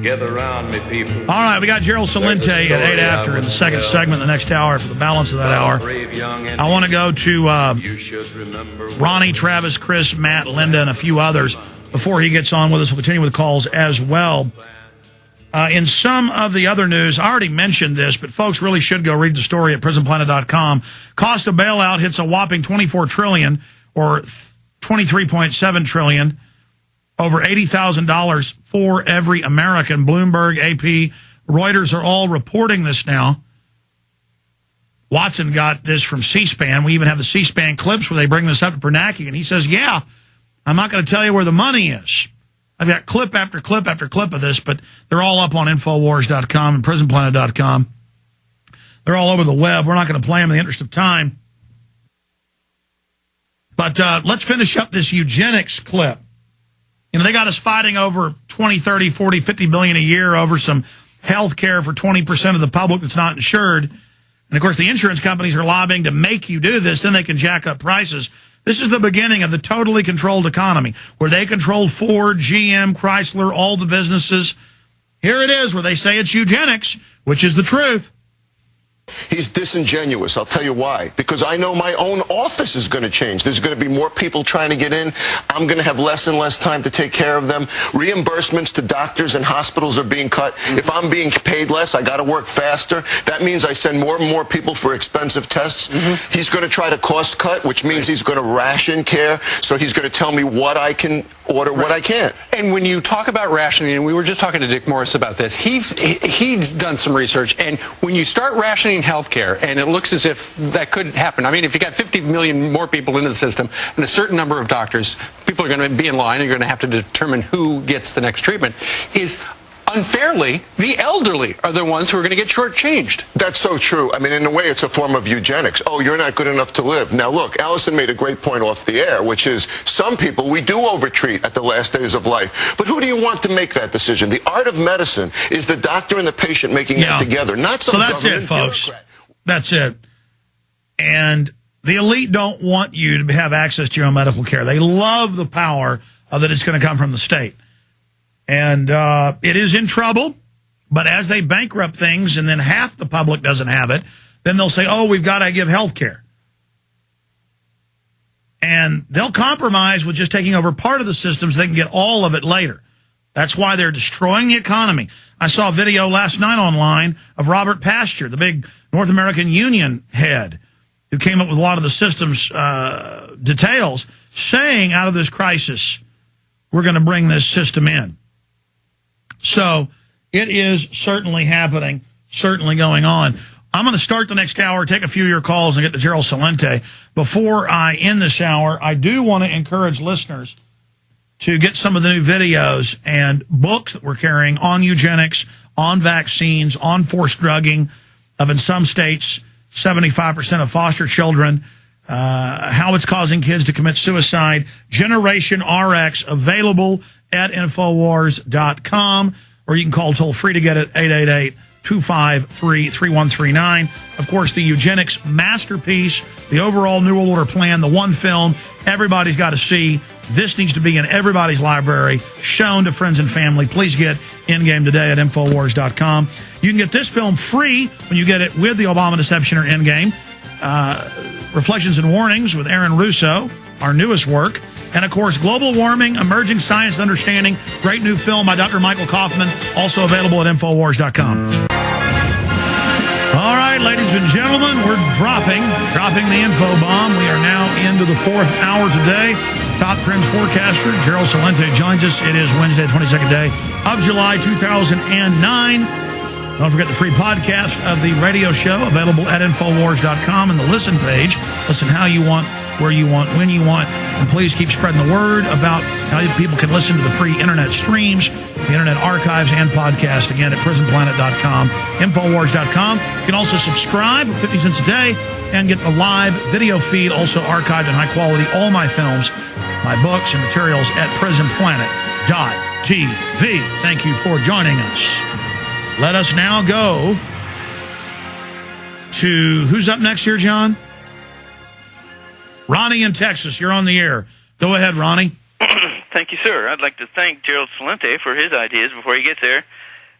Gather around me, people. All right, we got Gerald Celente at 8 after in the second segment, the next hour for the balance of that hour. I want to go to Ronnie, Travis, Chris, Matt, Linda, and a few others before he gets on with us. We'll continue with calls as well. In some of the other news, I already mentioned this, but folks really should go read the story at prisonplanet.com. Cost of bailout hits a whopping $24 trillion or $23.7 trillion. Over $80,000 for every American. Bloomberg, AP, Reuters are all reporting this now. Watson got this from C-SPAN. We even have the C-SPAN clips where they bring this up to Bernanke, and he says, yeah, I'm not going to tell you where the money is. I've got clip after clip after clip of this, but they're all up on Infowars.com and PrisonPlanet.com. They're all over the web. We're not going to play them in the interest of time. But let's finish up this eugenics clip. You know, they got us fighting over 20, 30, 40, 50 billion a year over some health care for 20% of the public that's not insured. And, of course, the insurance companies are lobbying to make you do this. Then they can jack up prices. This is the beginning of the totally controlled economy where they control Ford, GM, Chrysler, all the businesses. Here it is where they say it's eugenics, which is the truth. He's disingenuous. I'll tell you why. Because I know my own office is going to change. There's going to be more people trying to get in. I'm going to have less and less time to take care of them. Reimbursements to doctors and hospitals are being cut. If I'm being paid less, I got to work faster. That means I send more and more people for expensive tests. He's going to try to cost cut, which means he's going to ration care. So he's going to tell me what I can order, what I can't. And when you talk about rationing, and we were just talking to Dick Morris about this, he's done some research, and when you start rationing health care, and it looks as if that could happen. I mean, if you got 50 million more people into the system and a certain number of doctors, people are going to be in line and you're going to have to determine who gets the next treatment, is unfairly, the elderly are the ones who are going to get shortchanged. That's so true. I mean, in a way, it's a form of eugenics. Oh, you're not good enough to live. Now, look, Allison made a great point off the air, which is some people, we do overtreat at the last days of life. But who do you want to make that decision? The art of medicine is the doctor and the patient making it together, not some government bureaucrat. So that's it, folks. That's it. And the elite don't want you to have access to your own medical care. They love the power that it's going to come from the state. And it is in trouble, but as they bankrupt things and then half the public doesn't have it, then they'll say, oh, we've got to give health care. And they'll compromise with just taking over part of the system so they can get all of it later. That's why they're destroying the economy. I saw a video last night online of Robert Pasture, the big North American Union head, who came up with a lot of the system's details, saying out of this crisis, we're going to bring this system in. So it is certainly happening, certainly going on. I'm going to start the next hour, take a few of your calls, and get to Gerald Celente. Before I end this hour, I do want to encourage listeners to get some of the new videos and books that we're carrying on eugenics, on vaccines, on forced drugging of, in some states, 75% of foster children, how it's causing kids to commit suicide. Generation RX, available at Infowars.com, or you can call toll-free to get it, 888-253-3139. Of course, the eugenics masterpiece, the overall New World Order plan, the one film everybody's got to see. This needs to be in everybody's library, shown to friends and family. Please get Endgame today at Infowars.com. You can get this film free when you get it with the Obama Deception or Endgame. Reflections and Warnings with Aaron Russo, our newest work. And, of course, Global Warming, Emerging Science Understanding, great new film by Dr. Michael Kaufman, also available at Infowars.com. All right, ladies and gentlemen, we're dropping the info bomb. We are now into the fourth hour today. Top Trends forecaster Gerald Celente joins us. It is Wednesday, the 22nd day of July, 2009. Don't forget the free podcast of the radio show, available at Infowars.com and the listen page. Listen how you want, where you want, when you want. And please keep spreading the word about how people can listen to the free internet streams, the internet archives, and podcasts, again, at PrisonPlanet.com, Infowars.com. You can also subscribe for 50 cents a day and get the live video feed, also archived in high quality, all my films, my books, and materials at PrisonPlanet.tv. Thank you for joining us. Let us now go to, who's up next here, John? Ronnie in Texas, you're on the air. Go ahead, Ronnie. Thank you, sir. I'd like to thank Gerald Celente for his ideas before he gets there.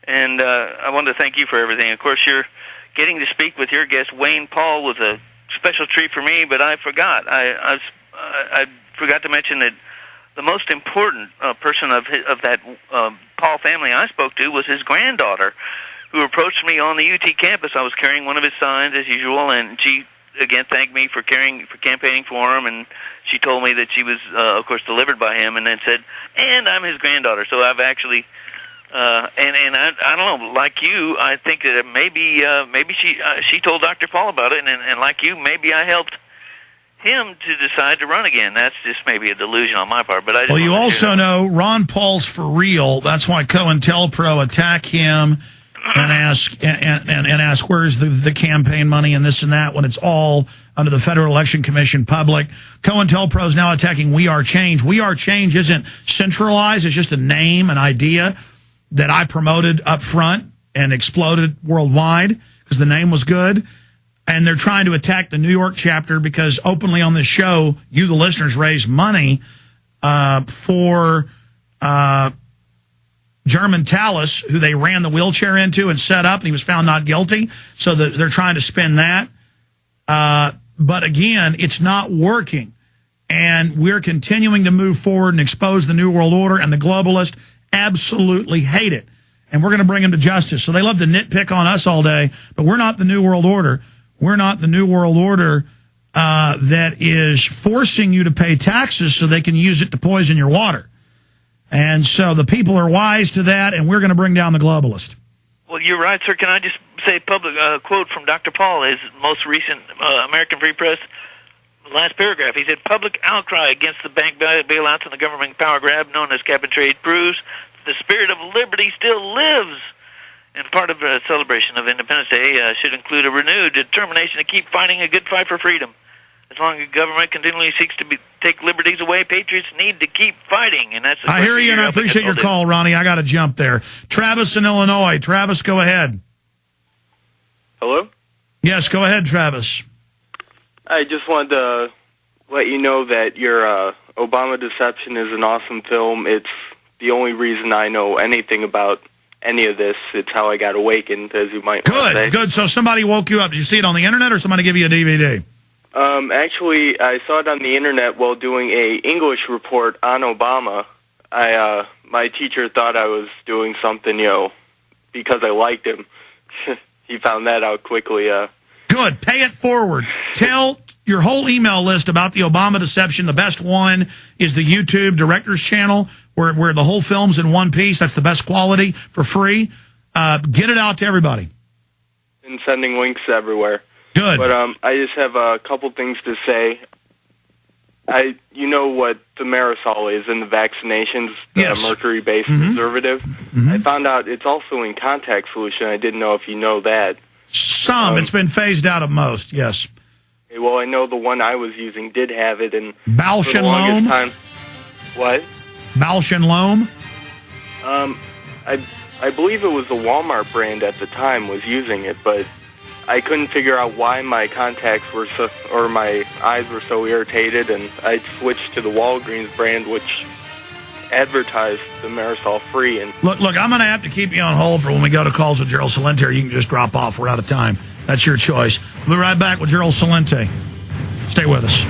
And I wanted to thank you for everything. Of course, you're getting to speak with your guest, Wayne Paul, was a special treat for me, but I forgot. I forgot to mention that the most important person of that Paul family I spoke to was his granddaughter, who approached me on the UT campus. I was carrying one of his signs as usual, and she again thanked me for campaigning for him, and she told me that she was, of course, delivered by him, and then said, "And I'm his granddaughter." So I've actually, and I don't know, like you, I think that maybe she told Dr. Paul about it, and like you, maybe I helped him to decide to run again. That's just maybe a delusion on my part. But I just you also know Ron Paul's for real. That's why COINTELPRO attack him and ask where's the campaign money and this and that when it's all under the Federal Election Commission public. COINTELPRO is now attacking We Are Change. We Are Change isn't centralized. It's just a name, an idea that I promoted up front and exploded worldwide because the name was good. And they're trying to attack the New York chapter because openly on this show, you, the listeners, raise money for German Tallis, who they ran the wheelchair into and set up, and he was found not guilty. So they're trying to spin that. But again, it's not working. And we're continuing to move forward and expose the New World Order, and the globalists absolutely hate it. And we're going to bring them to justice. So they love to nitpick on us all day, but we're not the New World Order. We're not the New World Order that is forcing you to pay taxes so they can use it to poison your water. And so the people are wise to that, and we're going to bring down the globalist. Well, you're right, sir. Can I just say a public quote from Dr. Paul, his most recent American Free Press, last paragraph. He said, "Public outcry against the bank bailouts and the government power grab known as cap and trade proves the spirit of liberty still lives. And part of the celebration of Independence Day should include a renewed determination to keep fighting a good fight for freedom. As long as the government continually seeks to take liberties away, patriots need to keep fighting." And that's. I hear you, and I appreciate your call, Ronnie. I got to jump there. Travis in Illinois. Travis, go ahead. Hello? Yes, go ahead, Travis. I just wanted to let you know that your Obama Deception is an awesome film. It's the only reason I know anything about any of this. It's how I got awakened, as you might want to say. Good. So somebody woke you up. Did you see it on the internet, or somebody give you a DVD? Actually, I saw it on the internet while doing a English report on Obama. My teacher thought I was doing something, because I liked him. He found that out quickly. Good. Pay it forward. Tell your whole email list about the Obama Deception. The best one is the YouTube Director's Channel, where the whole film's in one piece. That's the best quality for free. Get it out to everybody. And sending links everywhere. Good. But I just have a couple things to say. You know what thimerosal is in the vaccinations, the mercury-based preservative. I found out it's also in contact solution. I didn't know if you know that. Some. It's been phased out of most, yes. Okay, well, I know the one I was using did have it. And Bausch and Lomb? What? Bausch and Lomb? I believe it was the Walmart brand at the time was using it, but I couldn't figure out why my contacts were or my eyes were so irritated, and I switched to the Walgreens brand, which advertised the Marisol free. And look, I'm going to have to keep you on hold for when we go to calls with Gerald Celente, or you can just drop off. We're out of time. That's your choice. We'll be right back with Gerald Celente. Stay with us.